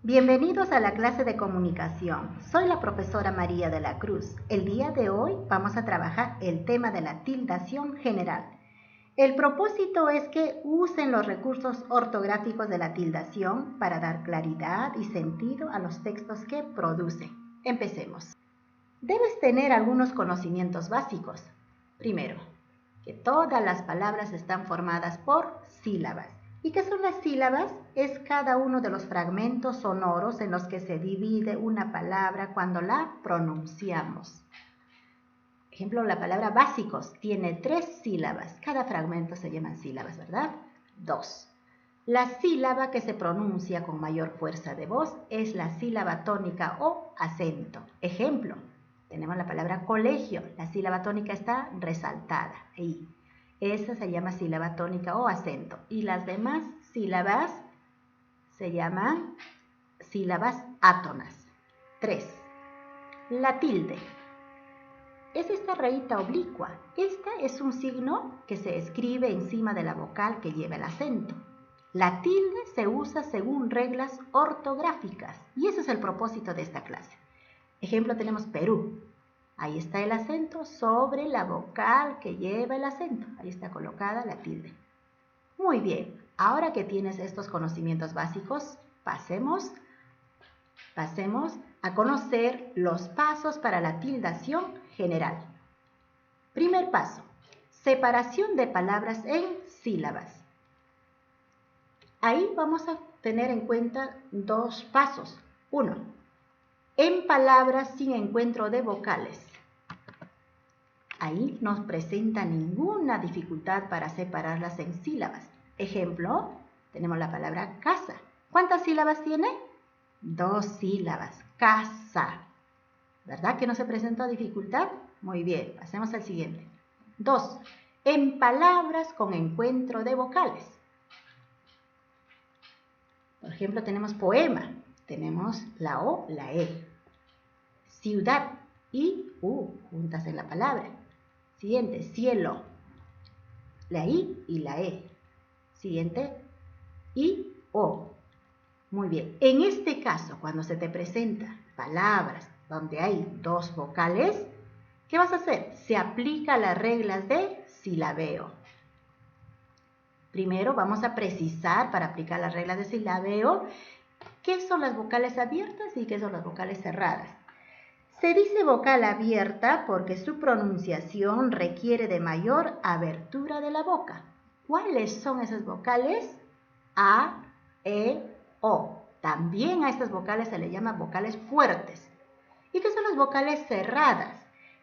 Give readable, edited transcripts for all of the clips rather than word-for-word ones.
Bienvenidos a la clase de comunicación. Soy la profesora María de la Cruz. El día de hoy vamos a trabajar el tema de la tildación general. El propósito es que usen los recursos ortográficos de la tildación para dar claridad y sentido a los textos que producen. Empecemos. Debes tener algunos conocimientos básicos. Primero, que todas las palabras están formadas por sílabas. ¿Y qué son las sílabas? Es cada uno de los fragmentos sonoros en los que se divide una palabra cuando la pronunciamos. Ejemplo, la palabra básicos tiene 3 sílabas. Cada fragmento se llaman sílabas, ¿verdad? 2. La sílaba que se pronuncia con mayor fuerza de voz es la sílaba tónica o acento. Ejemplo, tenemos la palabra colegio. La sílaba tónica está resaltada ahí. Esa se llama sílaba tónica o acento. Y las demás sílabas se llaman sílabas átonas. 3. La tilde. Es esta rayita oblicua. Esta es un signo que se escribe encima de la vocal que lleva el acento. La tilde se usa según reglas ortográficas y ese es el propósito de esta clase. Ejemplo, tenemos Perú. Ahí está el acento sobre la vocal que lleva el acento. Ahí está colocada la tilde. Muy bien, ahora que tienes estos conocimientos básicos, pasemos a conocer los pasos para la tildación general. Primer paso, separación de palabras en sílabas. Ahí vamos a tener en cuenta 2 pasos. 1. En palabras sin encuentro de vocales. Ahí no presenta ninguna dificultad para separarlas en sílabas. Ejemplo, tenemos la palabra casa. ¿Cuántas sílabas tiene? 2 sílabas. Casa. ¿Verdad que no se presentó dificultad? Muy bien, pasemos al siguiente. 2. En palabras con encuentro de vocales. Por ejemplo, tenemos poema. Tenemos la O, la E. Ciudad y U juntas en la palabra. Siguiente, cielo. La I y la E. Siguiente, I, O. Muy bien. En este caso, cuando se te presenta palabras donde hay 2 vocales, ¿qué vas a hacer? Se aplica las reglas de silabeo. Primero vamos a precisar para aplicar las reglas de silabeo qué son las vocales abiertas y qué son las vocales cerradas. Se dice vocal abierta porque su pronunciación requiere de mayor abertura de la boca. ¿Cuáles son esas vocales? A, E, O. También a estas vocales se le llama vocales fuertes. ¿Y qué son las vocales cerradas?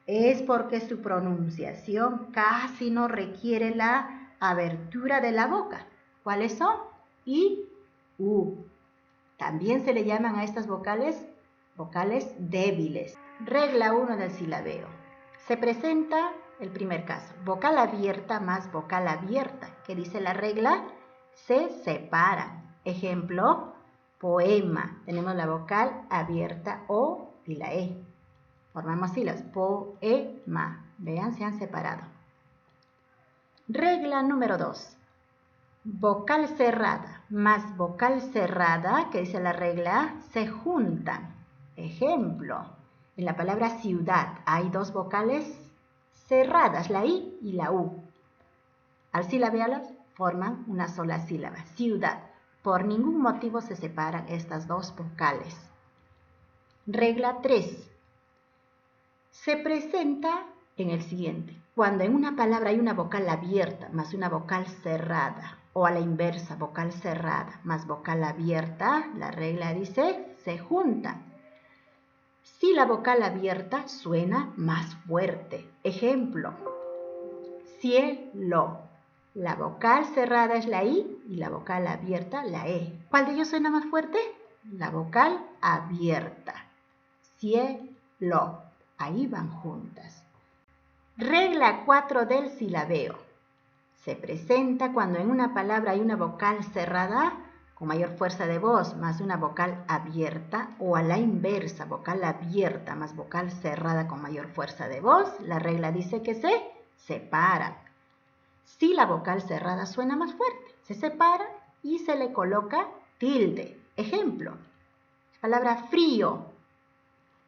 Es porque su pronunciación casi no requiere la abertura de la boca. ¿Cuáles son? I, U. También se le llaman a estas vocales débiles. Regla 1 del silabeo. Se presenta el primer caso. Vocal abierta más vocal abierta. ¿Qué dice la regla? Se separan. Ejemplo, poema. Tenemos la vocal abierta O y la E. Formamos sílabas. Poema. Vean, se han separado. Regla número 2. Vocal cerrada más vocal cerrada, que dice la regla, se juntan. Ejemplo, en la palabra ciudad hay 2 vocales cerradas, la I y la U. Al silabearlas forman una sola sílaba, ciudad. Por ningún motivo se separan estas 2 vocales. Regla 3. Se presenta en el siguiente. Cuando en una palabra hay una vocal abierta más una vocal cerrada, o a la inversa, vocal cerrada más vocal abierta, la regla dice, se juntan. Si la vocal abierta suena más fuerte. Ejemplo, cielo. La vocal cerrada es la I y la vocal abierta la E. ¿Cuál de ellos suena más fuerte? La vocal abierta. Cielo. Ahí van juntas. Regla 4 del silabeo. Se presenta cuando en una palabra hay una vocal cerrada con mayor fuerza de voz más una vocal abierta, o a la inversa, vocal abierta más vocal cerrada con mayor fuerza de voz. La regla dice que se separan. Si la vocal cerrada suena más fuerte, se separa y se le coloca tilde. Ejemplo, Palabra frío.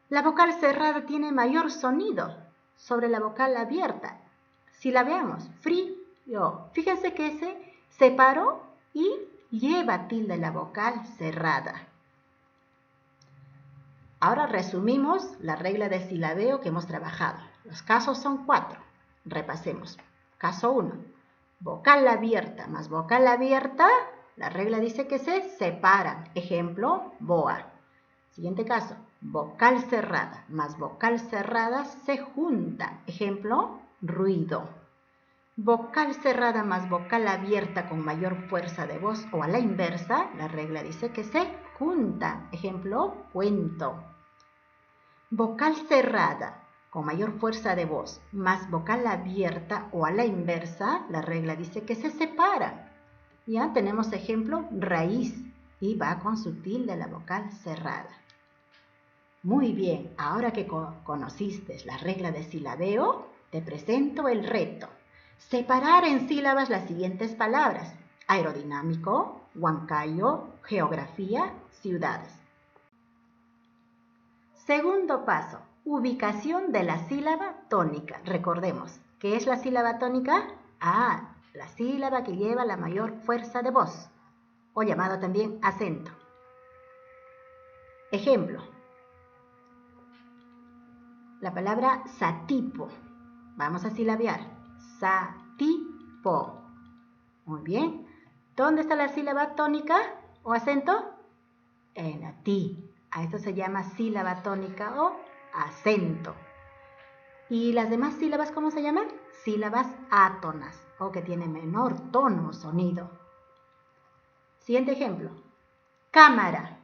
La vocal cerrada tiene mayor sonido sobre la vocal abierta. Si la veamos, frío. Fíjense que se separó y lleva tilde la vocal cerrada. Ahora resumimos la regla de silabeo que hemos trabajado. Los casos son 4. Repasemos. Caso 1. Vocal abierta más vocal abierta. La regla dice que se separan. Ejemplo, boa. Siguiente caso. Vocal cerrada más vocal cerrada se juntan. Ejemplo, ruido. Vocal cerrada más vocal abierta con mayor fuerza de voz o a la inversa, la regla dice que se juntan. Ejemplo, cuento. Vocal cerrada con mayor fuerza de voz más vocal abierta o a la inversa, la regla dice que se separan. Ya tenemos ejemplo, raíz, y va con su tilde la vocal cerrada. Muy bien, ahora que conociste la regla de silabeo, te presento el reto. Separar en sílabas las siguientes palabras: aerodinámico, huancayo, geografía, ciudades. Segundo paso, ubicación de la sílaba tónica. Recordemos, ¿qué es la sílaba tónica? La sílaba que lleva la mayor fuerza de voz, o llamado también acento. Ejemplo, la palabra satipo. Vamos a silabear. Satipo. Muy bien. ¿Dónde está la sílaba tónica o acento? En la ti. A esto se llama sílaba tónica o acento. ¿Y las demás sílabas cómo se llaman? Sílabas átonas o que tienen menor tono o sonido. Siguiente ejemplo. Cámara.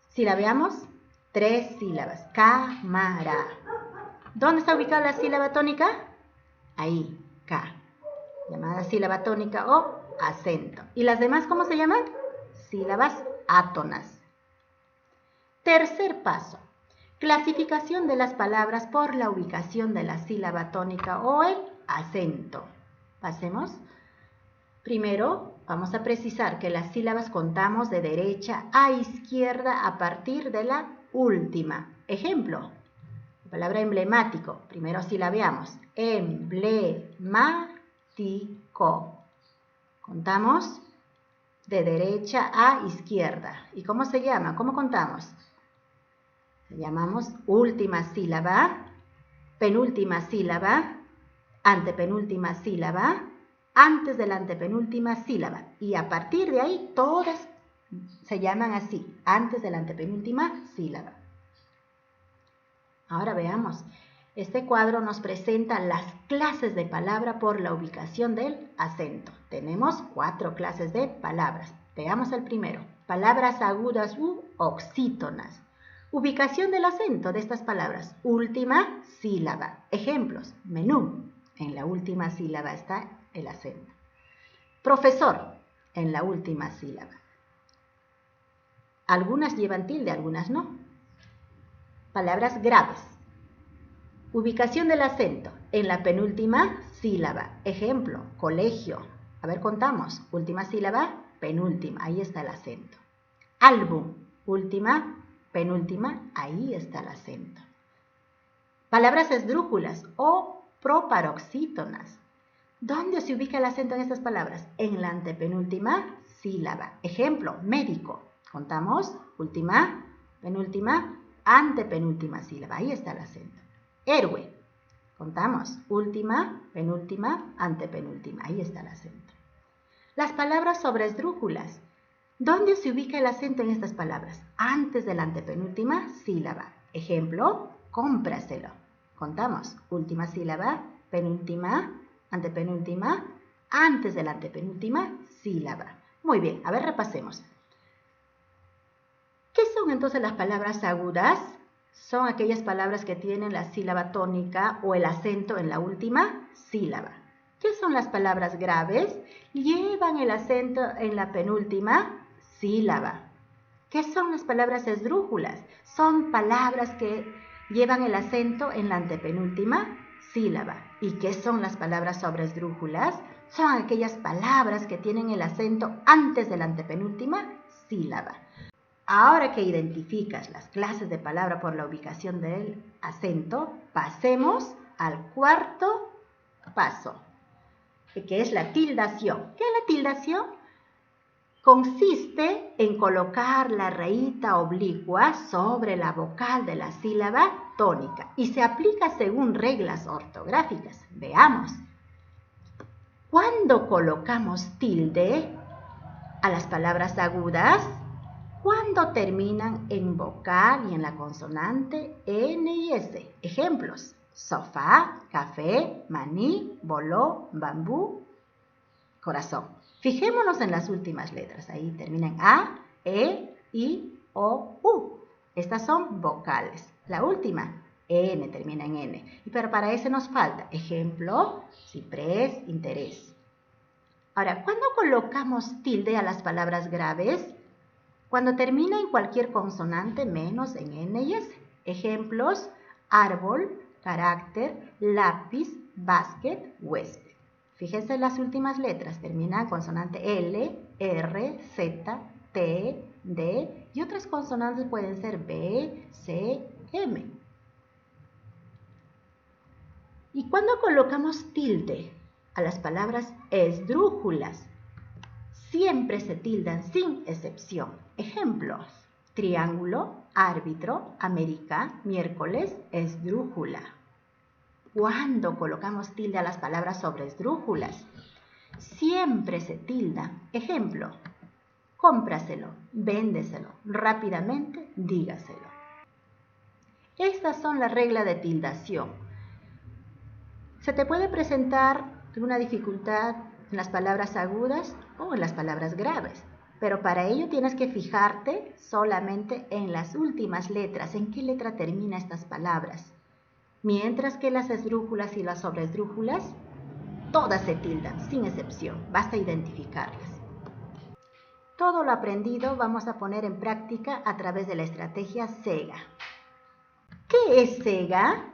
Silabeamos 3 sílabas. Cámara. ¿Dónde está ubicada la sílaba tónica? Ahí, K. Llamada sílaba tónica o acento. ¿Y las demás cómo se llaman? Sílabas átonas. Tercer paso. Clasificación de las palabras por la ubicación de la sílaba tónica o el acento. Pasemos. Primero, vamos a precisar que las sílabas contamos de derecha a izquierda a partir de la última. Ejemplo, la palabra emblemático. Primero silabeamos. Emblemático. Contamos de derecha a izquierda. ¿Y cómo se llama? ¿Cómo contamos? Le llamamos última sílaba, penúltima sílaba, antepenúltima sílaba, antes de la antepenúltima sílaba. Y a partir de ahí todas se llaman así, antes de la antepenúltima sílaba. Ahora veamos. Este cuadro nos presenta las clases de palabra por la ubicación del acento. Tenemos 4 clases de palabras. Veamos el primero. Palabras agudas u oxítonas. Ubicación del acento de estas palabras. Última sílaba. Ejemplos. Menú. En la última sílaba está el acento. Profesor. En la última sílaba. Algunas llevan tilde, algunas no. Palabras graves. Ubicación del acento. En la penúltima sílaba. Ejemplo. Colegio. A ver, contamos. Última sílaba, penúltima. Ahí está el acento. Álbum. Última, penúltima, ahí está el acento. Palabras esdrújulas o proparoxítonas. ¿Dónde se ubica el acento en estas palabras? En la antepenúltima sílaba. Ejemplo, médico. Contamos, última, penúltima, antepenúltima sílaba. Ahí está el acento. Héroe. Contamos, última, penúltima, antepenúltima. Ahí está el acento. Las palabras sobre esdrújulas. ¿Dónde se ubica el acento en estas palabras? Antes de la antepenúltima sílaba. Ejemplo, cómpraselo. Contamos, última sílaba, penúltima, antepenúltima, antes de la antepenúltima sílaba. Muy bien, a ver, repasemos. ¿Qué son entonces las palabras agudas? Son aquellas palabras que tienen la sílaba tónica o el acento en la última sílaba. ¿Qué son las palabras graves? Llevan el acento en la penúltima sílaba. ¿Qué son las palabras esdrújulas? Son palabras que llevan el acento en la antepenúltima sílaba. ¿Y qué son las palabras sobre esdrújulas? Son aquellas palabras que tienen el acento antes de la antepenúltima sílaba. Ahora que identificas las clases de palabra por la ubicación del acento, pasemos al cuarto paso, que es la tildación. ¿Qué es la tildación? Consiste en colocar la rayita oblicua sobre la vocal de la sílaba tónica y se aplica según reglas ortográficas. Veamos. ¿Cuándo colocamos tilde a las palabras agudas? Cuando terminan en vocal y en la consonante N y S. Ejemplos: sofá, café, maní, boló, bambú, corazón. Fijémonos en las últimas letras. Ahí terminan A, E, I, O, U. Estas son vocales. La última, N, termina en N. Pero para ese nos falta. Ejemplo: ciprés, interés. Ahora, ¿cuándo colocamos tilde a las palabras graves? Cuando termina en cualquier consonante menos en N y S. Ejemplos: árbol, carácter, lápiz, básquet, huésped. Fíjense en las últimas letras. Termina en consonante L, R, Z, T, D y otras consonantes pueden ser B, C, M. ¿Y cuándo colocamos tilde a las palabras esdrújulas? Siempre se tildan sin excepción. Ejemplos: triángulo, árbitro, América, miércoles, esdrújula. ¿Cuándo colocamos tilde a las palabras sobre esdrújulas? Siempre se tilda. Ejemplo: cómpraselo, véndeselo, rápidamente, dígaselo. Estas son las reglas de tildación. Se te puede presentar una dificultad en las palabras agudas o en las palabras graves, pero para ello tienes que fijarte solamente en las últimas letras, en qué letra termina estas palabras. Mientras que las esdrújulas y las sobreesdrújulas, todas se tildan, sin excepción, basta identificarlas. Todo lo aprendido vamos a poner en práctica a través de la estrategia SEGA. ¿Qué es SEGA?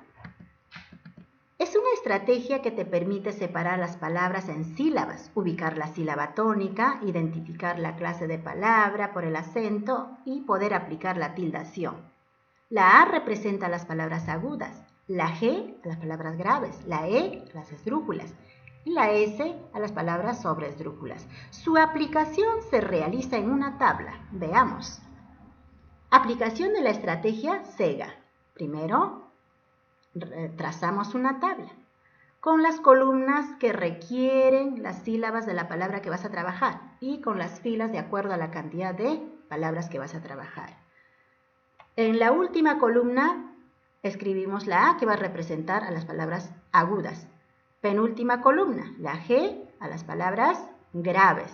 Es una estrategia que te permite separar las palabras en sílabas, ubicar la sílaba tónica, identificar la clase de palabra por el acento y poder aplicar la tildación. La A representa las palabras agudas, la G a las palabras graves, la E a las esdrújulas y la S a las palabras sobreesdrújulas. Su aplicación se realiza en una tabla. Veamos. Aplicación de la estrategia SEGA. Primero, trazamos una tabla con las columnas que requieren las sílabas de la palabra que vas a trabajar y con las filas de acuerdo a la cantidad de palabras que vas a trabajar. En la última columna escribimos la A, que va a representar a las palabras agudas. Penúltima columna, la G a las palabras graves.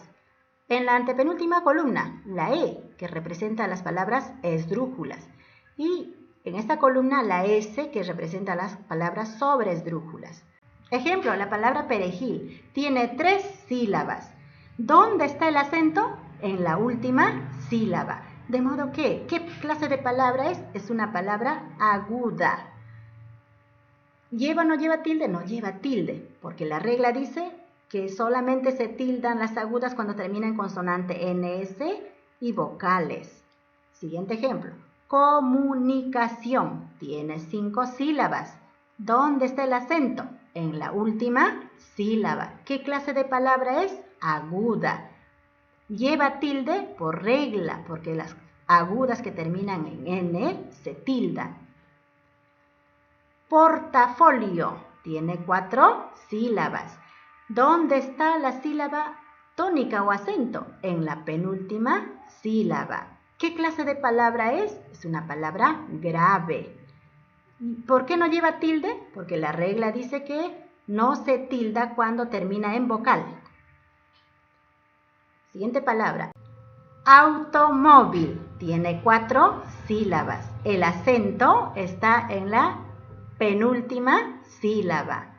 En la antepenúltima columna, la E, que representa a las palabras esdrújulas. Y en esta columna, la S, que representa las palabras sobreesdrújulas. Ejemplo, la palabra perejil tiene 3 sílabas. ¿Dónde está el acento? En la última sílaba. De modo que, ¿qué clase de palabra es? Es una palabra aguda. ¿Lleva o no lleva tilde? No lleva tilde, porque la regla dice que solamente se tildan las agudas cuando terminan en consonante NS y vocales. Siguiente ejemplo. Comunicación tiene 5 sílabas. ¿Dónde está el acento? En la última sílaba. ¿Qué clase de palabra es? Aguda. Lleva tilde por regla, porque las agudas que terminan en N se tildan. Portafolio tiene 4 sílabas. ¿Dónde está la sílaba tónica o acento? En la penúltima sílaba. ¿Qué clase de palabra es? Es una palabra grave. ¿Por qué no lleva tilde? Porque la regla dice que no se tilda cuando termina en vocal. Siguiente palabra. Automóvil tiene 4 sílabas. El acento está en la penúltima sílaba.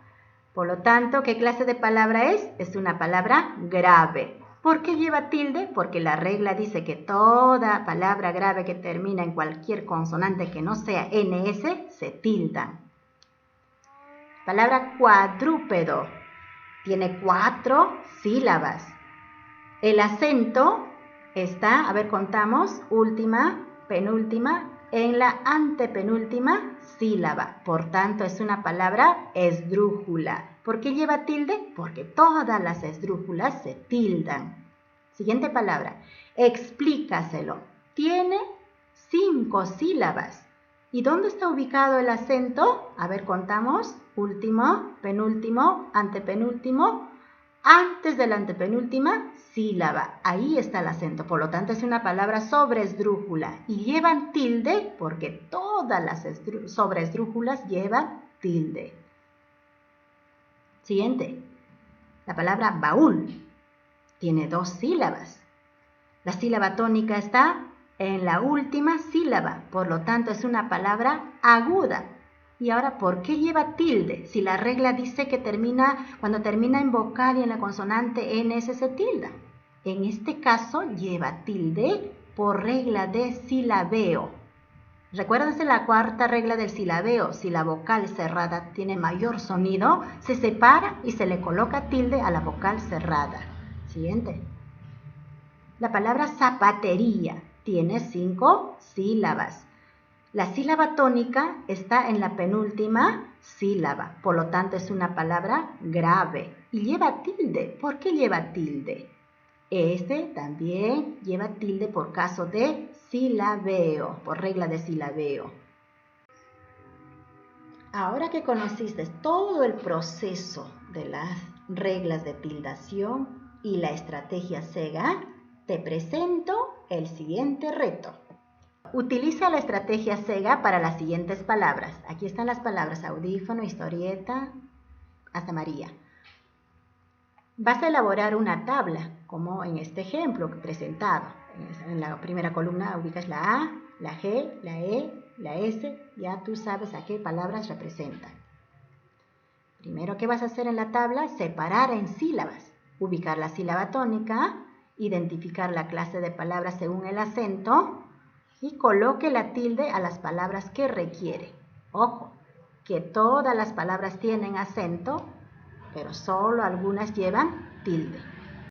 Por lo tanto, ¿qué clase de palabra es? Es una palabra grave. ¿Por qué lleva tilde? Porque la regla dice que toda palabra grave que termina en cualquier consonante que no sea NS se tilda. Palabra cuadrúpedo. Tiene 4 sílabas. El acento está, a ver, contamos, última, penúltima, en la antepenúltima sílaba. Por tanto, es una palabra esdrújula. ¿Por qué lleva tilde? Porque todas las esdrújulas se tildan. Siguiente palabra, explícaselo. Tiene 5 sílabas. ¿Y dónde está ubicado el acento? A ver, contamos, último, penúltimo, antepenúltimo, antes de la antepenúltima sílaba. Ahí está el acento, por lo tanto es una palabra sobreesdrújula y llevan tilde porque todas las sobreesdrújulas llevan tilde. Siguiente, la palabra baúl tiene 2 sílabas. La sílaba tónica está en la última sílaba, por lo tanto es una palabra aguda. Y ahora, ¿por qué lleva tilde? Si la regla dice que cuando termina en vocal y en la consonante NS se tilda. En este caso lleva tilde por regla de silabeo. Recuérdense la 4ª regla del silabeo. Si la vocal cerrada tiene mayor sonido, se separa y se le coloca tilde a la vocal cerrada. Siguiente. La palabra zapatería tiene 5 sílabas. La sílaba tónica está en la penúltima sílaba, por lo tanto es una palabra grave y lleva tilde. ¿Por qué lleva tilde? Este también lleva tilde por caso de silabeo, por regla de silabeo. Ahora que conociste todo el proceso de las reglas de tildación y la estrategia SEGA, te presento el siguiente reto. Utiliza la estrategia SEGA para las siguientes palabras. Aquí están las palabras audífono, historieta, hasta María. Vas a elaborar una tabla, como en este ejemplo presentado. En la primera columna ubicas la A, la G, la E, la S. Ya tú sabes a qué palabras representan. Primero, ¿qué vas a hacer en la tabla? Separar en sílabas. Ubicar la sílaba tónica, identificar la clase de palabras según el acento y coloque la tilde a las palabras que requiere. Ojo, que todas las palabras tienen acento, pero solo algunas llevan tilde.